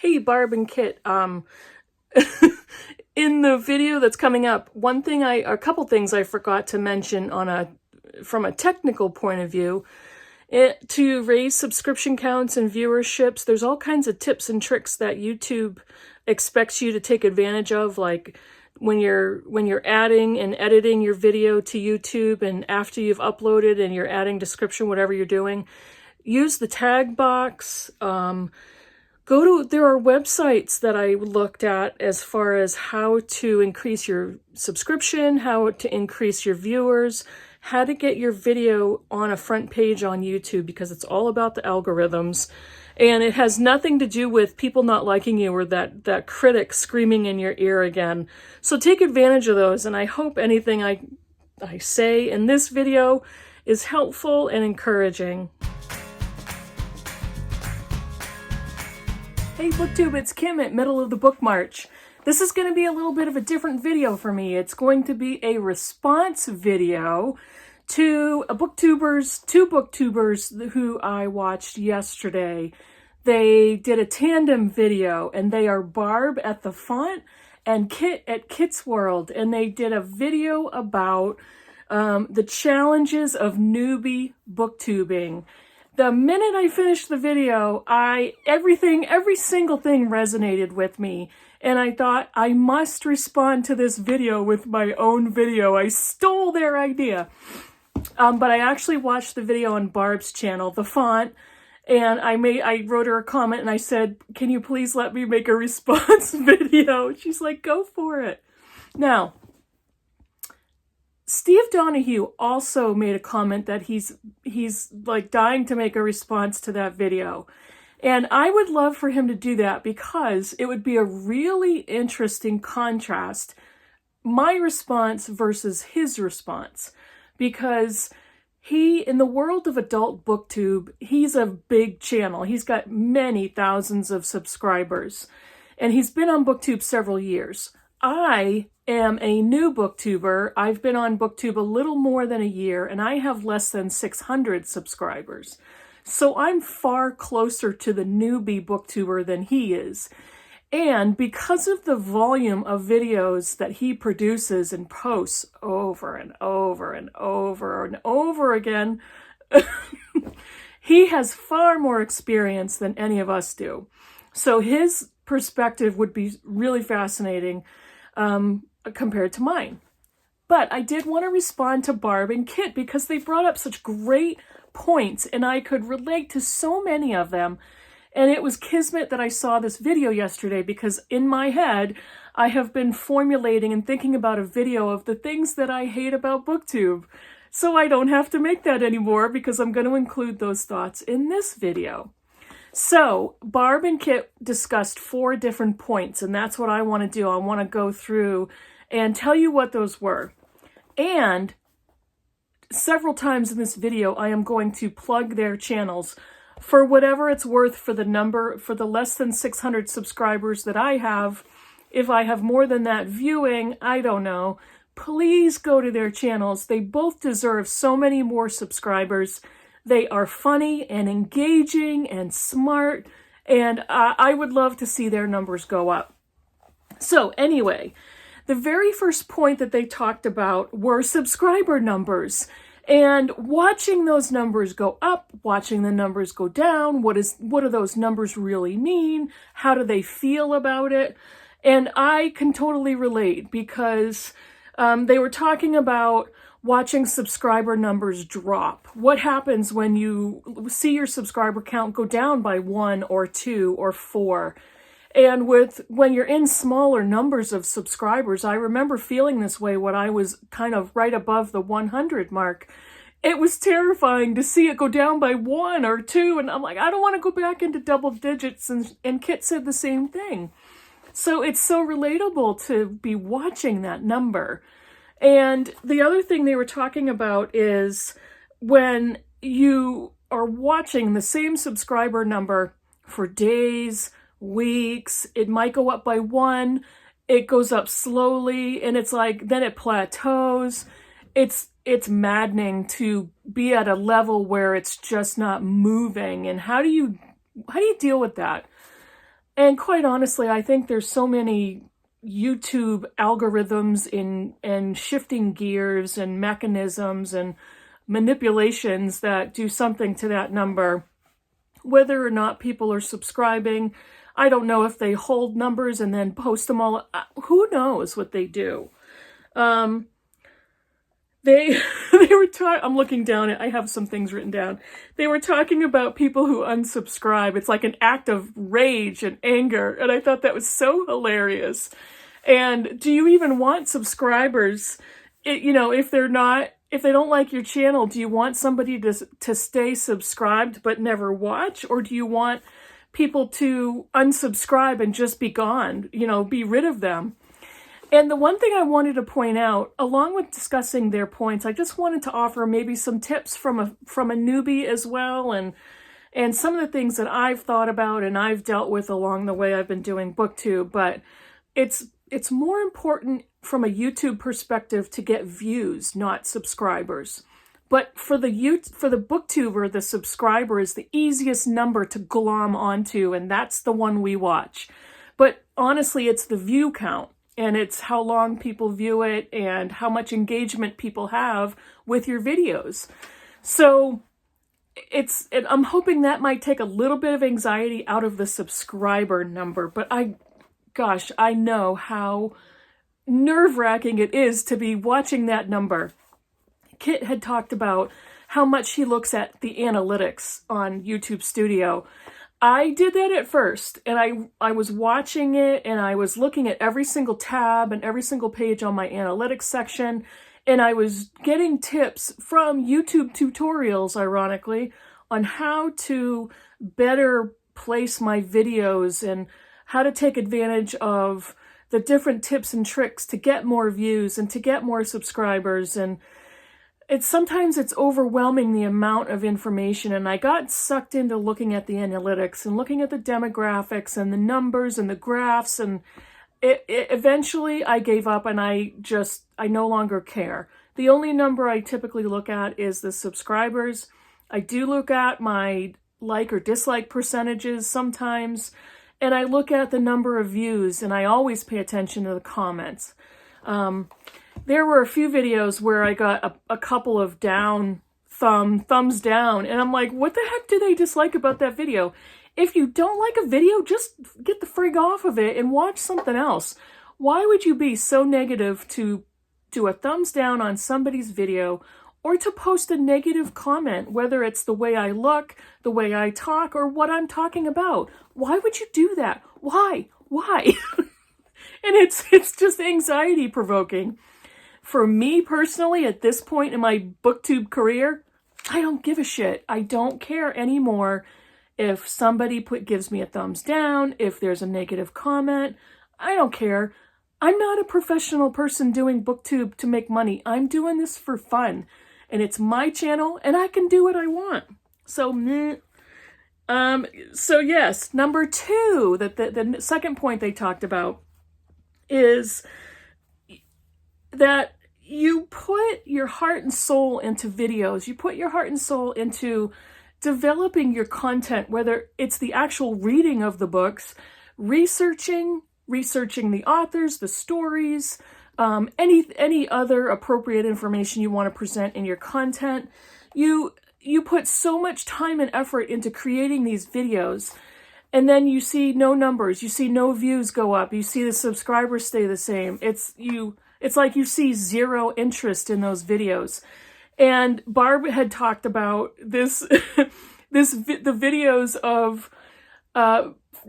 Hey, Barb and Kit. In the video that's coming up, a couple things I forgot to mention from a technical point of view. To raise subscription counts and viewerships, there's all kinds of tips and tricks that YouTube expects you to take advantage of, like when you're adding and editing your video to YouTube, and after you've uploaded and you're adding description, whatever you're doing, use the tag box. There are websites that I looked at as far as how to increase your subscription, how to increase your viewers, how to get your video on a front page on YouTube, because it's all about the algorithms. And it has nothing to do with people not liking you or that critic screaming in your ear again. So take advantage of those, and I hope anything I say in this video is helpful and encouraging. Hey Booktube, it's Kim at Middle of the Book March. This is going to be a little bit of a different video for me. It's going to be a response video to two booktubers who I watched yesterday. They did a tandem video, and they are Barb at the Font and Kit at Kit's World, and they did a video about the challenges of newbie booktubing. The minute I finished the video, every single thing resonated with me. And I thought, I must respond to this video with my own video. I stole their idea. But I actually watched the video on Barb's channel, The Font, and I wrote her a comment and I said, can you please let me make a response video? She's like, go for it. Now, Steve Donoghue also made a comment that he's like dying to make a response to that video. And I would love for him to do that, because it would be a really interesting contrast, my response versus his response. Because in the world of adult booktube, he's a big channel. He's got many thousands of subscribers, and he's been on booktube several years. I am a new booktuber. I've been on booktube a little more than a year, and I have less than 600 subscribers. So I'm far closer to the newbie booktuber than he is. And because of the volume of videos that he produces and posts over and over and over and over again, he has far more experience than any of us do. So his perspective would be really fascinating compared to mine. But I did want to respond to Barb and Kit, because they brought up such great points, and I could relate to so many of them. And it was kismet that I saw this video yesterday, because in my head, I have been formulating and thinking about a video of the things that I hate about booktube. So I don't have to make that anymore, because I'm going to include those thoughts in this video. So Barb and Kit discussed 4 different points, and that's what I want to do. I want to go through and tell you what those were. And several times in this video, I am going to plug their channels for whatever it's worth, for the less than 600 subscribers that I have. If I have more than that viewing, I don't know. Please go to their channels. They both deserve so many more subscribers. They are funny and engaging and smart, and I would love to see their numbers go up. So anyway, the very first point that they talked about were subscriber numbers, and watching those numbers go up, watching the numbers go down. What do those numbers really mean? How do they feel about it? And I can totally relate, because they were talking about watching subscriber numbers drop. What happens when you see your subscriber count go down by 1 or 2 or 4? And when you're in smaller numbers of subscribers, I remember feeling this way when I was kind of right above the 100 mark. It was terrifying to see it go down by 1 or 2, and I'm like, I don't want to go back into double digits, and Kit said the same thing. So it's so relatable to be watching that number. And the other thing they were talking about is when you are watching the same subscriber number for days, weeks, it might go up by 1, it goes up slowly, and it's like, then it plateaus. It's maddening to be at a level where it's just not moving. And how do you deal with that? And quite honestly, I think there's so many YouTube algorithms and shifting gears and mechanisms and manipulations that do something to that number. Whether or not people are subscribing, I don't know if they hold numbers and then post them all. Who knows what they do? They were talking, I'm looking down I have some things written down. They were talking about people who unsubscribe. It's like an act of rage and anger. And I thought that was so hilarious. And do you even want subscribers? If they don't like your channel, do you want somebody to stay subscribed but never watch? Or do you want people to unsubscribe and just be gone, be rid of them? And the one thing I wanted to point out, along with discussing their points, I just wanted to offer maybe some tips from a newbie as well, and some of the things that I've thought about and I've dealt with along the way I've been doing BookTube. But it's more important from a YouTube perspective to get views, not subscribers. But for the booktuber, the subscriber is the easiest number to glom onto, and that's the one we watch. But honestly, it's the view count. And it's how long people view it and how much engagement people have with your videos. So I'm hoping that might take a little bit of anxiety out of the subscriber number. But I know how nerve-wracking it is to be watching that number. Kit had talked about how much he looks at the analytics on YouTube Studio. I did that at first, and I was watching it, and I was looking at every single tab and every single page on my analytics section, and I was getting tips from YouTube tutorials, ironically, on how to better place my videos and how to take advantage of the different tips and tricks to get more views and to get more subscribers. And sometimes it's overwhelming, the amount of information, and I got sucked into looking at the analytics and looking at the demographics and the numbers and the graphs, and eventually I gave up, and I no longer care. The only number I typically look at is the subscribers. I do look at my like or dislike percentages sometimes, and I look at the number of views, and I always pay attention to the comments. There were a few videos where I got a couple of thumbs down, and I'm like, what the heck do they dislike about that video? If you don't like a video, just get the frig off of it and watch something else. Why would you be so negative to do a thumbs down on somebody's video or to post a negative comment, whether it's the way I look, the way I talk, or what I'm talking about? Why would you do that? Why? And it's just anxiety provoking. For me personally, at this point in my BookTube career, I don't give a shit. I don't care anymore if somebody gives me a thumbs down, if there's a negative comment. I don't care. I'm not a professional person doing BookTube to make money. I'm doing this for fun. And it's my channel, and I can do what I want. So yes, number two, the second point they talked about is that you put your heart and soul into videos. You put your heart and soul into developing your content, whether it's the actual reading of the books, researching the authors, the stories, any other appropriate information you want to present in your content. You put so much time and effort into creating these videos, and then you see no numbers, you see no views go up, you see the subscribers stay the same. It's like you see zero interest in those videos. And Barb had talked about the videos of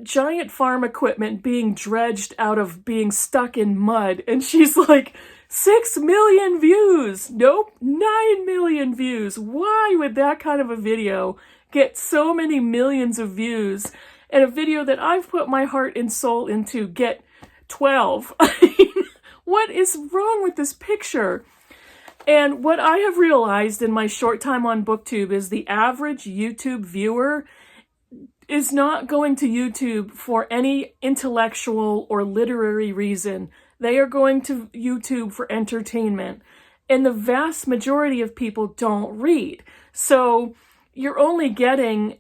giant farm equipment being dredged out of being stuck in mud. And she's like, 6 million views. Nope, 9 million views. Why would that kind of a video get so many millions of views? And a video that I've put my heart and soul into get 12. I mean, what is wrong with this picture? And what I have realized in my short time on BookTube is the average YouTube viewer is not going to YouTube for any intellectual or literary reason. They are going to YouTube for entertainment. And the vast majority of people don't read. So you're only getting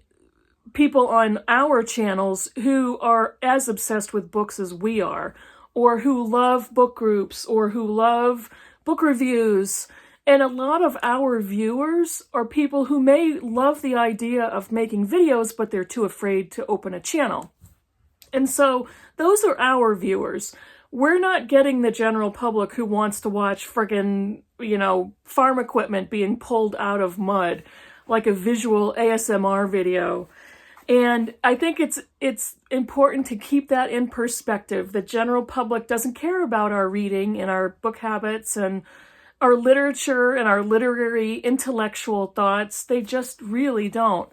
people on our channels who are as obsessed with books as we are, or who love book groups, or who love book reviews. And a lot of our viewers are people who may love the idea of making videos, but they're too afraid to open a channel. And so those are our viewers. We're not getting the general public who wants to watch friggin', farm equipment being pulled out of mud, like a visual ASMR video. And I think it's important to keep that in perspective. The general public doesn't care about our reading and our book habits and our literature and our literary intellectual thoughts. They just really don't.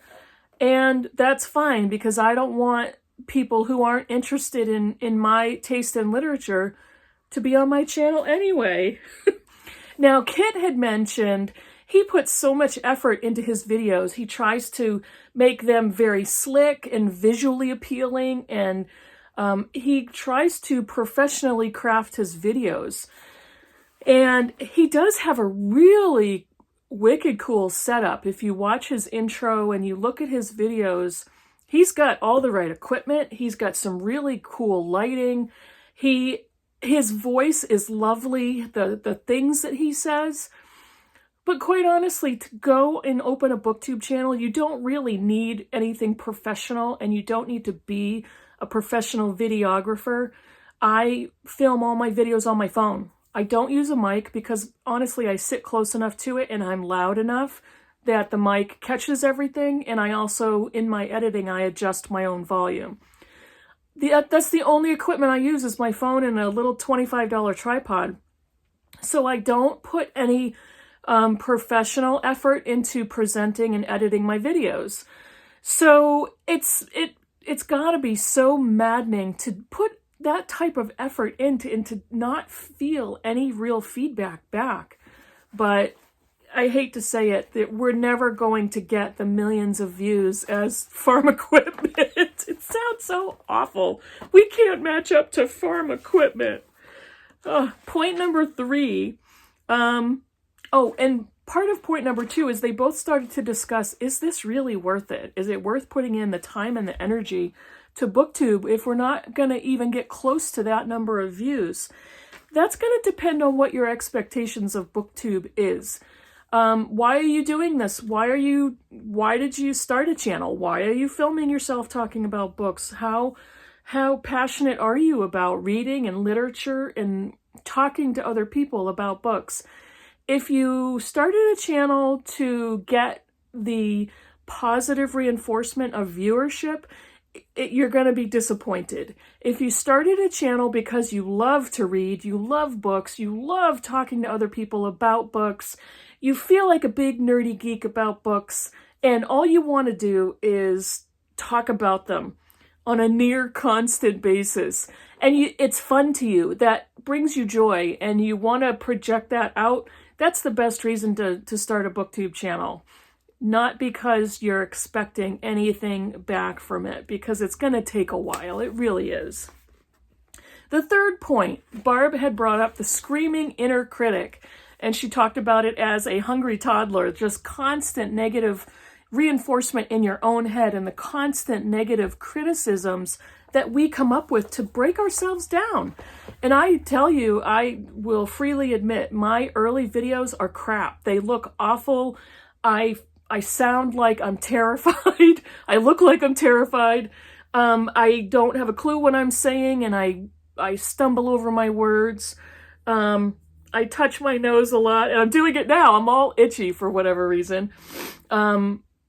And that's fine, because I don't want people who aren't interested in my taste in literature to be on my channel anyway. Now, Kit had mentioned he puts so much effort into his videos. He tries to make them very slick and visually appealing, and he tries to professionally craft his videos. And he does have a really wicked cool setup. If you watch his intro and you look at his videos, he's got all the right equipment. He's got some really cool lighting. His voice is lovely, the things that he says. But quite honestly, to go and open a booktube channel, you don't really need anything professional, and you don't need to be a professional videographer. I film all my videos on my phone. I don't use a mic because honestly, I sit close enough to it and I'm loud enough that the mic catches everything. And I also, in my editing, I adjust my own volume. That's the only equipment I use is my phone and a little $25 tripod. So I don't put any professional effort into presenting and editing my videos. So it's got to be so maddening to put that type of effort into and to not feel any real feedback back. But I hate to say it, that we're never going to get the millions of views as farm equipment. It sounds so awful. We can't match up to farm equipment. Point number 3. And part of point number 2 is they both started to discuss, is this really worth it? Is it worth putting in the time and the energy to booktube if we're not going to even get close to that number of views? That's going to depend on what your expectations of booktube is. Why are you doing this? Why did you start a channel? Why are you filming yourself talking about books? How passionate are you about reading and literature and talking to other people about books? If you started a channel to get the positive reinforcement of viewership, you're going to be disappointed. If you started a channel because you love to read, you love books, you love talking to other people about books, you feel like a big nerdy geek about books, and all you want to do is talk about them on a near constant basis, and it's fun to you, that brings you joy, and you want to project that out, that's the best reason to start a booktube channel. Not because you're expecting anything back from it, because it's going to take a while. It really is. The third point, Barb had brought up the screaming inner critic, and she talked about it as a hungry toddler, just constant negative reinforcement in your own head and the constant negative criticisms that we come up with to break ourselves down. And I tell you, I will freely admit, my early videos are crap. They look awful. I sound like I'm terrified. I look like I'm terrified. I don't have a clue what I'm saying, and I stumble over my words. I touch my nose a lot, and I'm doing it now. I'm all itchy for whatever reason.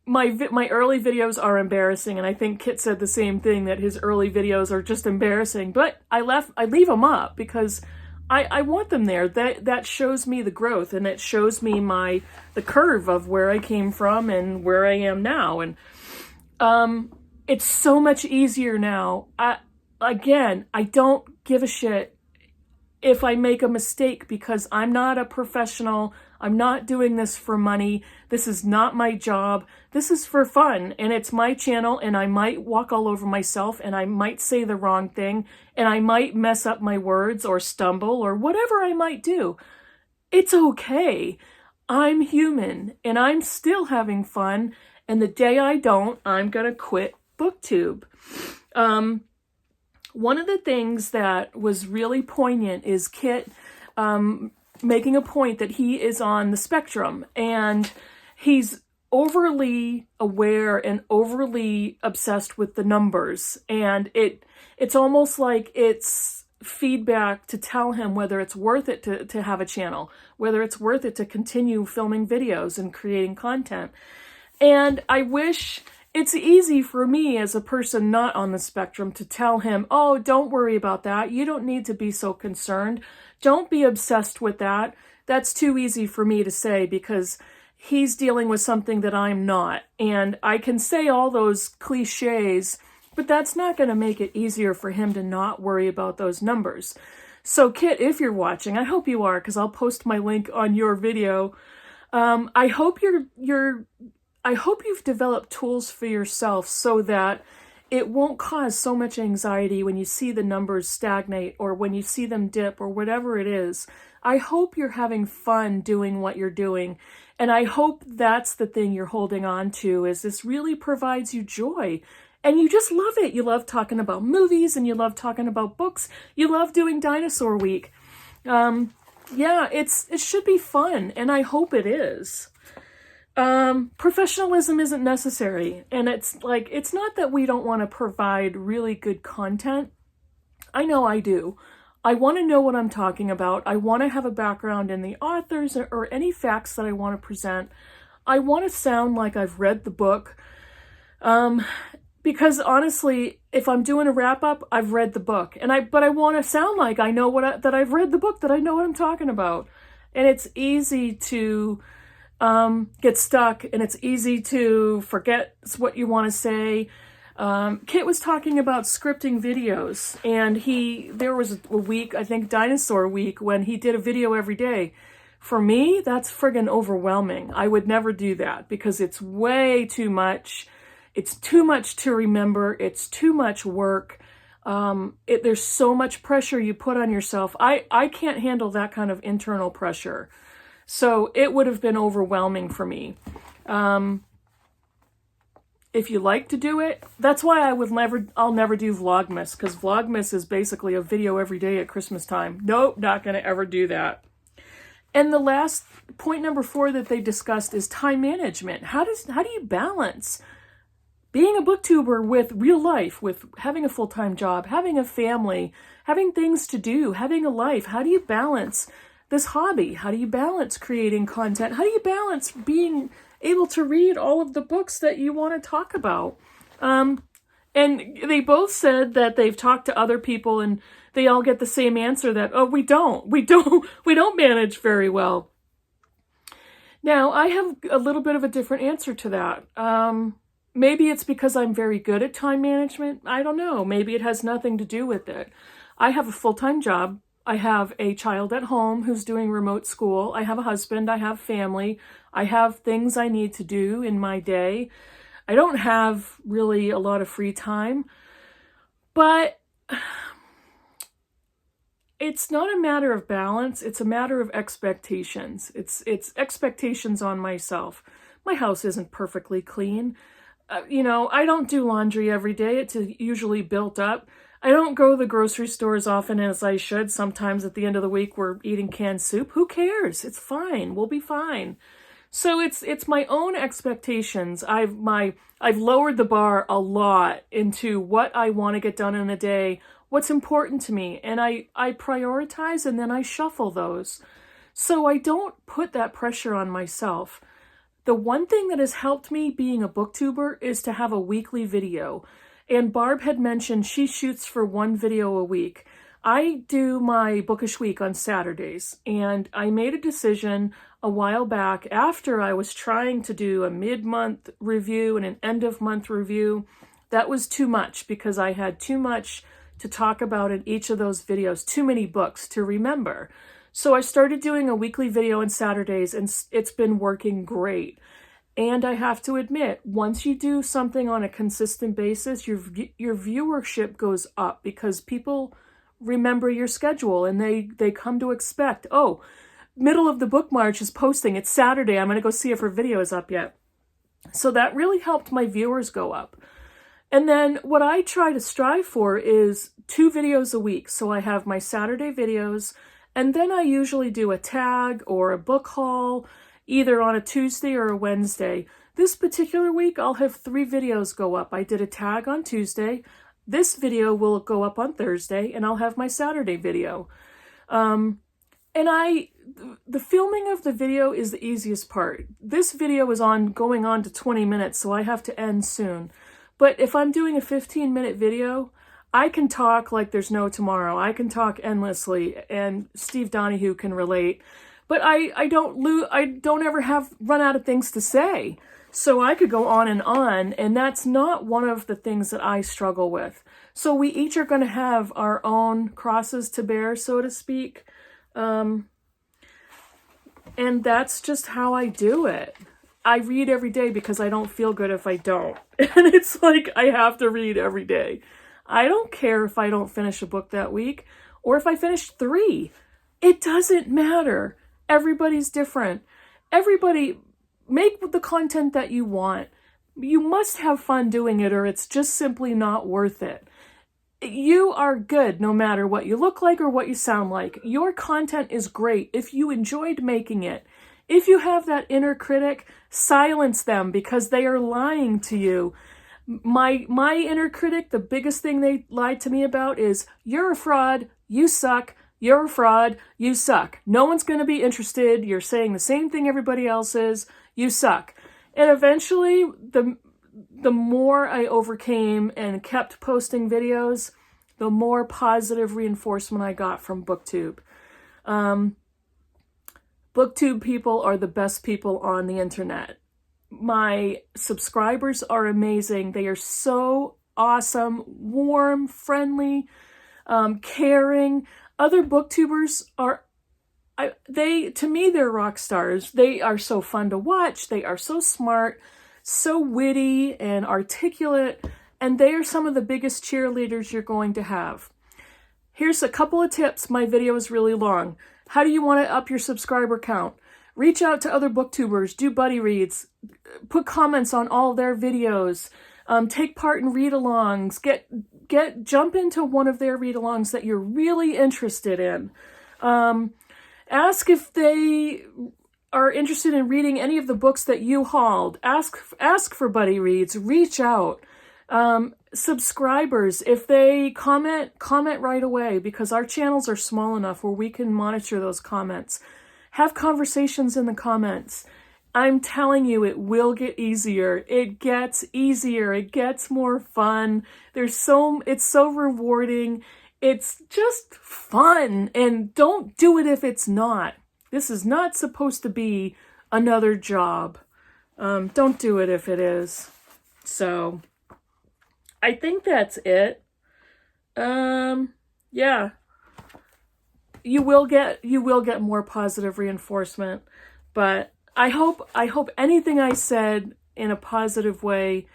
My early videos are embarrassing, and I think Kit said the same thing, that his early videos are just embarrassing. But I leave them up because I want them there. That shows me the growth, and it shows me the curve of where I came from and where I am now. And it's so much easier now. I don't give a shit if I make a mistake, because I'm not a professional. I'm not doing this for money. This is not my job. This is for fun, and it's my channel, and I might walk all over myself, and I might say the wrong thing, and I might mess up my words or stumble or whatever I might do. It's okay. I'm human, and I'm still having fun, and the day I don't, I'm gonna quit Booktube. One of the things that was really poignant is Kit making a point that he is on the spectrum, and he's overly aware and overly obsessed with the numbers, and it's almost like it's feedback to tell him whether it's worth it to have a channel, whether it's worth it to continue filming videos and creating content. And I wish it's easy for me as a person not on the spectrum to tell him, oh, don't worry about that. You don't need to be so concerned. Don't be obsessed with that. That's too easy for me to say because he's dealing with something that I'm not. And I can say all those cliches, but that's not going to make it easier for him to not worry about those numbers. So Kit, if you're watching, I hope you are, because I'll post my link on your video. I hope you've developed tools for yourself so that it won't cause so much anxiety when you see the numbers stagnate or when you see them dip or whatever it is. I hope you're having fun doing what you're doing. And I hope that's the thing you're holding on to, is this really provides you joy. And you just love it. You love talking about movies and you love talking about books. You love doing Dinosaur Week. Yeah, it should be fun, and I hope it is. Professionalism isn't necessary, and it's not that we don't want to provide really good content. I know I do. I want to know what I'm talking about. I want to have a background in the authors or any facts that I want to present. I want to sound like I've read the book. Because honestly, if I'm doing a wrap-up, I've read the book. But I want to sound like I know that I've read the book, that I know what I'm talking about. And it's easy to get stuck, and it's easy to forget what you want to say. Kit was talking about scripting videos, and there was a week, I think Dinosaur Week, when he did a video every day. For me, that's friggin' overwhelming. I would never do that because it's way too much. It's too much to remember. It's too much work. There's so much pressure you put on yourself. I can't handle that kind of internal pressure. So it would have been overwhelming for me. If you like to do it, that's why I'll never do Vlogmas, because Vlogmas is basically a video every day at Christmas time. Nope, not going to ever do that. And the last point, number 4, that they discussed is time management. How do you balance being a booktuber with real life, with having a full-time job, having a family, having things to do, having a life? How do you balance this hobby? How do you balance creating content? How do you balance being able to read all of the books that you want to talk about? And they both said that they've talked to other people and they all get the same answer, that, oh, we don't manage very well. Now, I have a little bit of a different answer to that. Maybe it's because I'm very good at time management. I don't know. Maybe it has nothing to do with it. I have a full-time job. I have a child at home who's doing remote school. I have a husband. I have family. I have things I need to do in my day. I don't have really a lot of free time. But it's not a matter of balance. It's a matter of expectations. It's expectations on myself. My house isn't perfectly clean. I don't do laundry every day. It's usually built up. I don't go to the grocery store as often as I should. Sometimes at the end of the week, we're eating canned soup. Who cares? It's fine. We'll be fine. So it's my own expectations. I've lowered the bar a lot into what I want to get done in a day, what's important to me, and I prioritize, and then I shuffle those. So I don't put that pressure on myself. The one thing that has helped me being a booktuber is to have a weekly video. And Barb had mentioned she shoots for 1 video a week. I do my Bookish Week on Saturdays, and I made a decision a while back after I was trying to do a mid-month review and an end-of-month review. That was too much because I had too much to talk about in each of those videos, too many books to remember. So I started doing a weekly video on Saturdays, and it's been working great. And I have to admit, once you do something on a consistent basis, your viewership goes up because people remember your schedule and they come to expect, oh, middle of the book march is posting. It's Saturday. I'm going to go see if her video is up yet. So that really helped my viewers go up. And then what I try to strive for is 2 videos a week. So I have my Saturday videos, and then I usually do a tag or a book haul, either on a Tuesday or a Wednesday. This particular week, I'll have 3 videos go up. I did a tag on Tuesday. This video will go up on Thursday, and I'll have my Saturday video. The filming of the video is the easiest part. This video is going on to 20 minutes, so I have to end soon. But if I'm doing a 15-minute video, I can talk like there's no tomorrow. I can talk endlessly, and Steve Donoghue can relate. But I don't ever run out of things to say. So I could go on, and that's not one of the things that I struggle with. So we each are going to have our own crosses to bear, so to speak. And that's just how I do it. I read every day because I don't feel good if I don't. And it's like I have to read every day. I don't care if I don't finish a book that week or if I finish 3. It doesn't matter. Everybody's different. Everybody, make the content that you want. You must have fun doing it, or it's just simply not worth it. You are good no matter what you look like or what you sound like. Your content is great if you enjoyed making it. If you have that inner critic, silence them because they are lying to you. My inner critic, the biggest thing they lied to me about is, you're a fraud, you suck, you're a fraud, you suck. No one's going to be interested. You're saying the same thing everybody else is. You suck. And eventually, the more I overcame and kept posting videos, the more positive reinforcement I got from BookTube. BookTube people are the best people on the internet. My subscribers are amazing. They are so awesome, warm, friendly, caring. Other booktubers to me, they're rock stars. They are so fun to watch. They are so smart, so witty and articulate, and they are some of the biggest cheerleaders you're going to have. Here's a couple of tips. My video is really long. How do you want to up your subscriber count? Reach out to other booktubers, do buddy reads, put comments on all their videos, take part in read-alongs, jump into one of their read-alongs that you're really interested in. Ask if they are interested in reading any of the books that you hauled. Ask for buddy reads. Reach out. Subscribers, if they comment right away, because our channels are small enough where we can monitor those comments. Have conversations in the comments. I'm telling you, it will get easier. It gets easier. It gets more fun. It's so rewarding. It's just fun, and don't do it if it's not. This is not supposed to be another job. Don't do it if it is. So, I think that's it. Yeah. You will get more positive reinforcement, but I hope anything I said in a positive way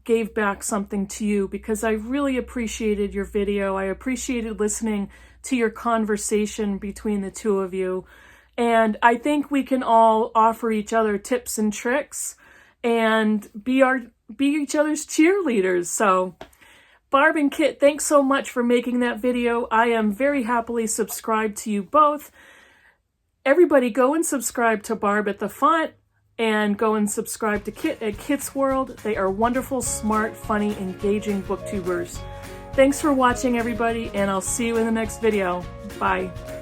gave back something to you, because I really appreciated your video. I appreciated listening to your conversation between the two of you. And I think we can all offer each other tips and tricks and be each other's cheerleaders. So, Barb and Kit, thanks so much for making that video. I am very happily subscribed to you both. Everybody go and subscribe to Barb at the Font, and go and subscribe to Kit at Kit's World. They are wonderful, smart, funny, engaging booktubers. Thanks for watching, everybody, and I'll see you in the next video. Bye.